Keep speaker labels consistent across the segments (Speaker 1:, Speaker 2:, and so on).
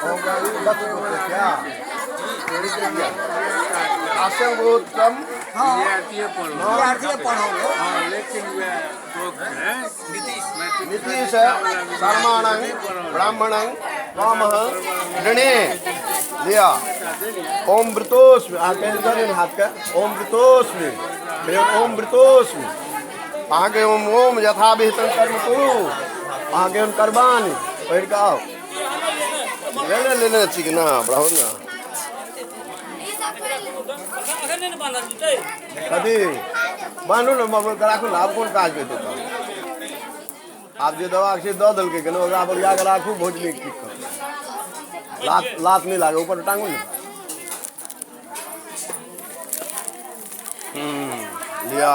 Speaker 1: ओम का ये बस क्या आशंगोत्तम
Speaker 2: विद्यार्थी पढ़ो
Speaker 3: लेकिन वे
Speaker 1: नीतीश कर्माणं ब्राह्मणं कामः ऋणे लिया ओम वृतोस्मि आगे हाथ का ओम वृतोस्मि ओम वृतोस्मि आगे ओम ओम यथा विहितं कर्म कुरु आगे ओम कर्माणि पढ़ का ले चिकना ब्राह्मण ना कभी मानू ना मगर राखू ना आप कौन काज पे देता आप जो दवा से दो दल के कनो आप या के राखू भोज में की लात लात नहीं लागे ऊपर टांगू ना लिया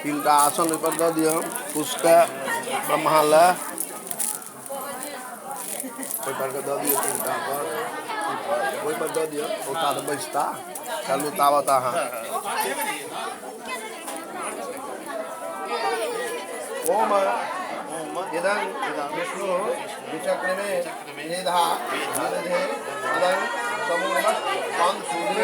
Speaker 1: तीनटा आसन पर दे दियो पुष्प ब्रह्मालय कोई पर दे दियो तीनटा पर कोई पर दे दियो ओता तो बचता चलू तावता हां ओम इदं विष्णु विचक्रमे मेधा निदधे इदं समूलमत् पान सूर्य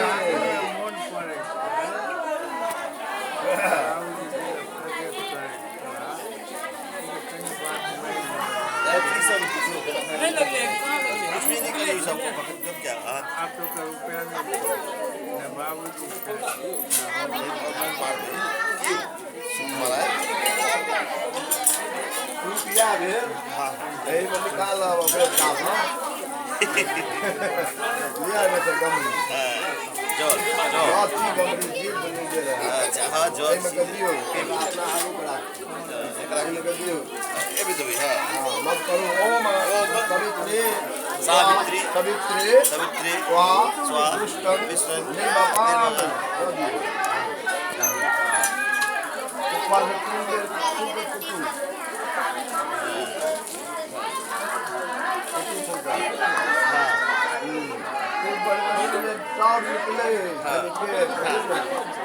Speaker 2: कुछ भी नहीं करेगी सबको पकड़ क्या
Speaker 3: आप तो रुपया नहीं बाबू
Speaker 1: रुपया भी हाँ यही में निकाल लो फिर काम लिया में से कम
Speaker 2: जो
Speaker 1: अच्छी कंपनी जी बनी दे रहा
Speaker 2: अच्छा हाँ जो
Speaker 1: में कर दियो अपना आलू करा एकरा में कर दियो
Speaker 2: ये भी तो भी हाँ
Speaker 1: मत करो ओम कवित्री
Speaker 2: सावित्री
Speaker 1: कवित्री
Speaker 2: सावित्री
Speaker 1: स्वा
Speaker 2: स्वा
Speaker 1: दुष्टं
Speaker 2: विष्णु
Speaker 1: निर्वापान हाँ